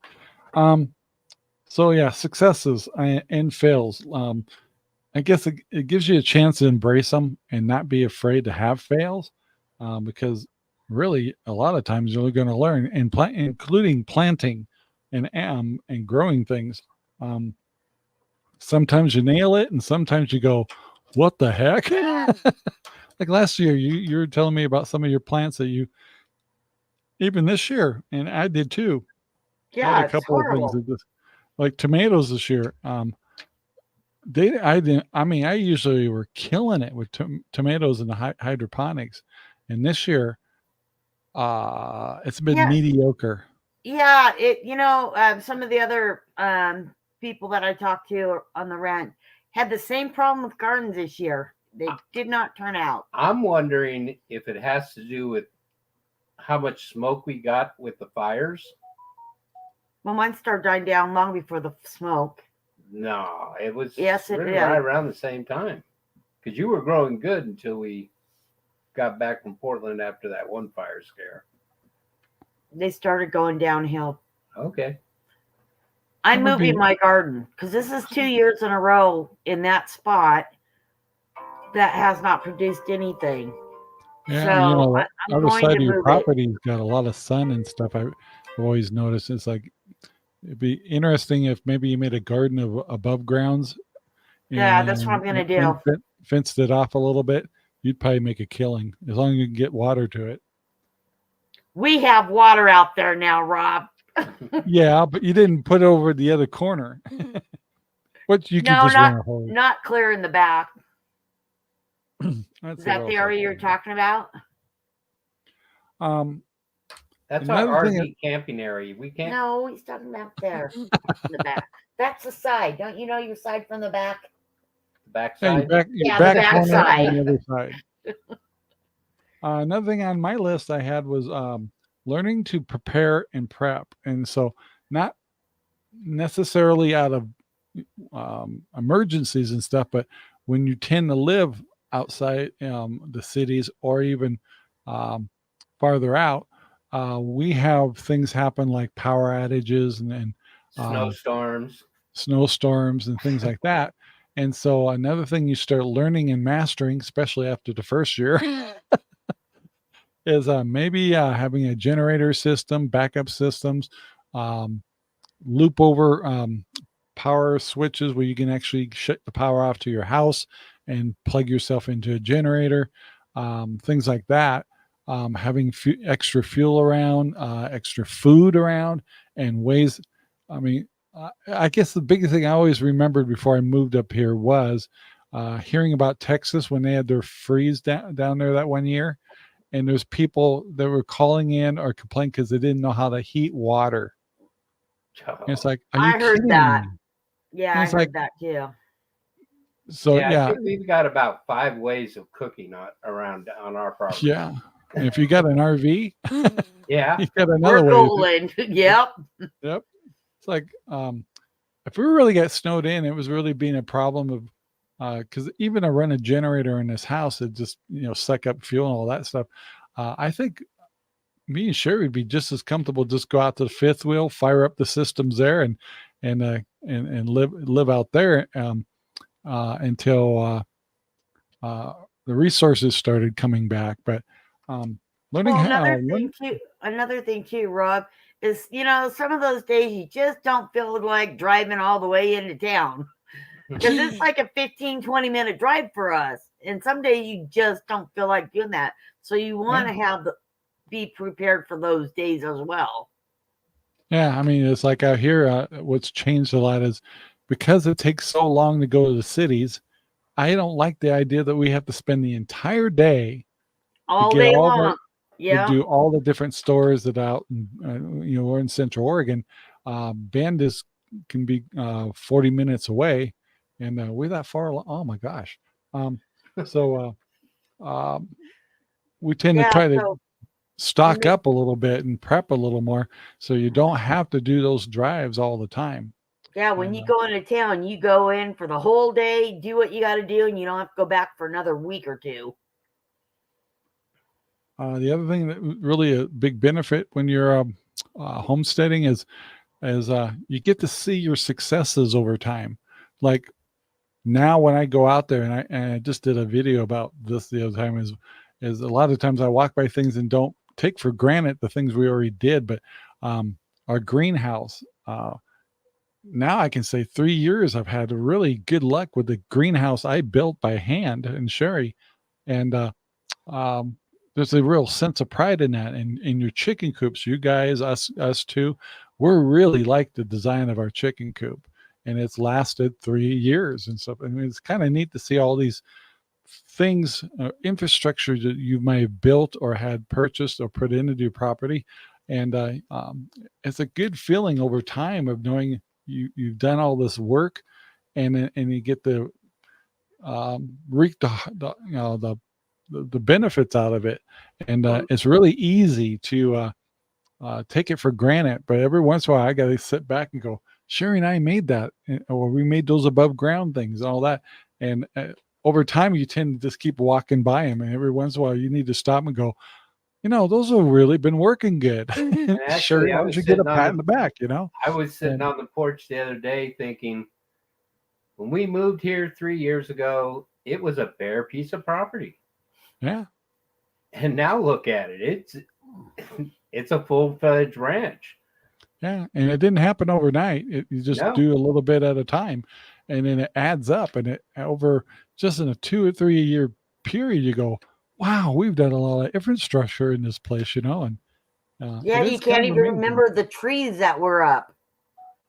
S2: So yeah, successes and fails. I guess it gives you a chance to embrace them and not be afraid to have fails, because really a lot of times you're going to learn, and including planting and growing things. Sometimes you nail it, and sometimes you go, "What the heck?" Like last year, you were telling me about some of your plants that even this year, and I did too.
S3: Yeah,
S2: I had a couple of things that like tomatoes this year. I usually were killing it with tomatoes in the hydroponics, and this year, it's been mediocre.
S3: Yeah, some of the other people that I talked to on the rent had the same problem with gardens this year. They did not turn out.
S4: I'm wondering if it has to do with how much smoke we got with the fires.
S3: Well, mine started dying down long before the smoke.
S4: No, it was
S3: right
S4: around the same time, because you were growing good until we got back from Portland after that one fire scare.
S3: They started going downhill.
S4: Okay.
S3: I'm moving my garden because this is 2 years in a row in that spot that has not produced anything.
S2: Yeah,
S3: so
S2: the other side of your property's got a lot of sun and stuff. I've always noticed. It's like it'd be interesting if maybe you made a garden of above grounds.
S3: Yeah, that's what I'm gonna do.
S2: Fenced it off a little bit. You'd probably make a killing as long as you can get water to it.
S3: We have water out there now, Rob.
S2: Yeah, but you didn't put it over the other corner. What you can just run a hose.
S3: Not clear in the back.
S2: Is
S3: that the area you're talking about?
S4: That's our RV camping area. We can't.
S3: No, he's talking about there in the back. That's the side. Don't you know your side from the back?
S4: The back side?
S2: The back side. On the other side. Another thing on my list I had was learning to prepare and prep. And so not necessarily out of emergencies and stuff, but when you tend to live outside the cities or even farther out, we have things happen like power outages and snowstorms and things like that. And so another thing you start learning and mastering, especially after the first year, is maybe having a generator system, backup systems, loop over power switches where you can actually shut the power off to your house and plug yourself into a generator, things like that. Having extra fuel around, extra food around, and ways. I mean, I guess the biggest thing I always remembered before I moved up here was hearing about Texas when they had their freeze down there that one year. And there's people that were calling in or complaining because they didn't know how to heat water. And it's like,
S3: I heard that. Yeah, I heard that too.
S2: So
S4: yeah, I think we've got about 5 ways of cooking around on our property.
S2: Yeah. And if you got an RV,
S4: Yeah,
S2: you got another
S3: We're
S2: way.
S3: golden. Yep.
S2: Yep. It's like if we really got snowed in, it was really being a problem of because even to run a generator in this house, it just suck up fuel and all that stuff. I think me and Sherry would be just as comfortable just go out to the fifth wheel, fire up the systems there, and live out there until the resources started coming back. But learning
S3: Well,
S2: how.
S3: another thing too, Rob, is some of those days you just don't feel like driving all the way into town because it's like a 15-20 minute drive for us, and some days you just don't feel like doing that. So you want to be prepared for those days as well.
S2: Yeah, I mean, it's like out here, what's changed a lot is because it takes so long to go to the cities, I don't like the idea that we have to spend the entire day
S3: all day long.
S2: To do all the different stores that out, we're in Central Oregon. Bandis can be 40 minutes away, and we're that far. Oh my gosh! So we tend to try to stock up a little bit and prep a little more, so you don't have to do those drives all the time.
S3: Yeah, when you go into town, you go in for the whole day, do what you got to do, and you don't have to go back for another week or two.
S2: The other thing that really a big benefit when you're homesteading is you get to see your successes over time. Like now when I go out there, and I just did a video about this the other time, is a lot of times I walk by things and don't take for granted the things we already did. But our greenhouse, now I can say 3 years I've had really good luck with the greenhouse I built by hand and Sherry. And there's a real sense of pride in that. And in your chicken coops, you guys, us too, we're really like the design of our chicken coop. And it's lasted 3 years and stuff. I mean, it's kind of neat to see all these things, infrastructure that you might have built or had purchased or put into your property. And it's a good feeling over time of knowing you've done all this work, and you get to reap the benefits out of it. And it's really easy to take it for granted. But every once in a while, I got to sit back and go, Sherry and I made that, or we made those above ground things and all that. And over time, you tend to just keep walking by them. And every once in a while, you need to stop and go, those have really been working good. Sure, why don't you get a pat in the back,
S4: I was sitting on the porch the other day thinking, when we moved here 3 years ago, it was a bare piece of property.
S2: Yeah.
S4: And now look at it. It's a full-fledged ranch.
S2: Yeah, and it didn't happen overnight. You just do a little bit at a time, and then it adds up. And it over just in a 2 or 3 year period, you go, wow, we've done a lot of infrastructure in this place, And
S3: you can't even remember the trees that were up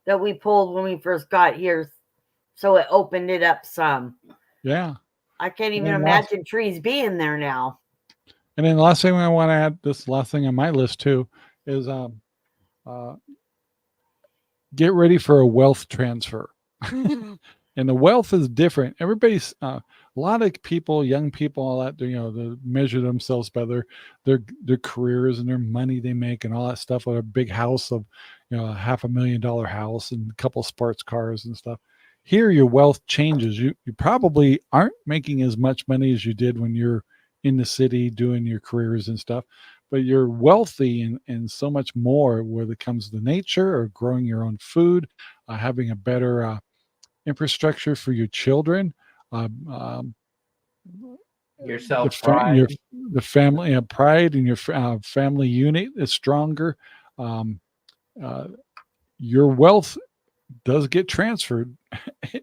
S3: that we pulled when we first got here. So it opened it up some.
S2: Yeah.
S3: I can't even imagine trees being there now.
S2: And then the last thing I want to add, this last thing on my list too, is get ready for a wealth transfer. And the wealth is different. Everybody's a lot of people, young people, all that, they measure themselves by their careers and their money they make and all that stuff. With a big house of, $500,000 house and a couple sports cars and stuff. Here, your wealth changes. You probably aren't making as much money as you did when you're in the city doing your careers and stuff, but you're wealthy and so much more, whether it comes to nature or growing your own food, having a better infrastructure for your children,
S4: yourself, pride.
S2: The family pride, and your family unit is stronger. Your wealth does get transferred.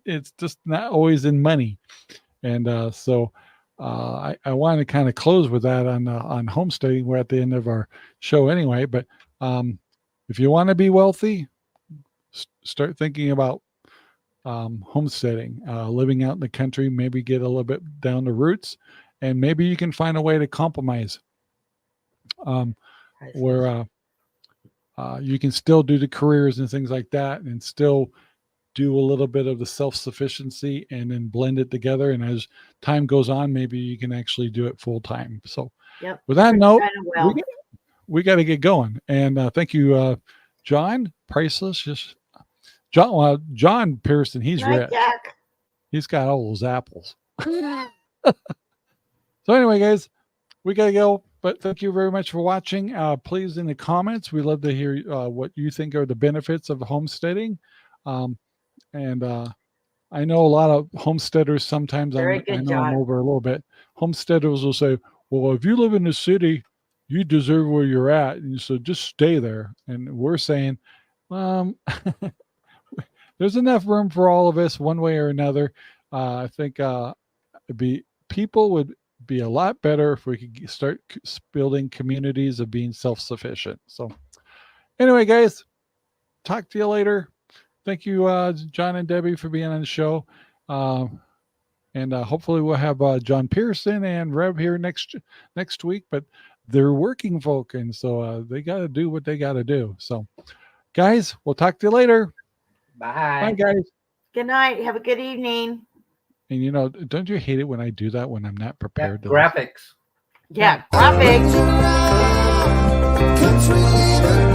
S2: It's just not always in money. And so I want to kind of close with that on homesteading. We're at the end of our show anyway, but if you want to be wealthy, start thinking about homesteading, living out in the country, maybe get a little bit down to roots, and maybe you can find a way to compromise where you can still do the careers and things like that and still do a little bit of the self-sufficiency and then blend it together. And as time goes on, maybe you can actually do it full time. So
S3: Yep.
S2: With that note,
S3: well.
S2: we got to get going. And thank you, John. Priceless. Just John Pearson. He's rich.
S3: Jack.
S2: He's got all those apples. So anyway, guys, we got to go. But thank you very much for watching. Please, in the comments, we love to hear what you think are the benefits of homesteading. And I know a lot of homesteaders sometimes, I know I'm over a little bit. Homesteaders will say, well, if you live in the city, you deserve where you're at. And so just stay there. And we're saying, there's enough room for all of us one way or another. I think people would be a lot better if we could start building communities of being self-sufficient. So anyway, guys, talk to you later. Thank you, John and Debbie, for being on the show. And hopefully we'll have John Pearson and Reb here next week, but they're working folk, and so they got to do what they got to do. So guys, we'll talk to you later.
S4: Bye.
S2: Bye, guys.
S3: Good night. Have a good evening.
S2: And don't you hate it when I do that when I'm not prepared?
S4: Graphics.
S3: Yeah, graphics.
S1: Country living.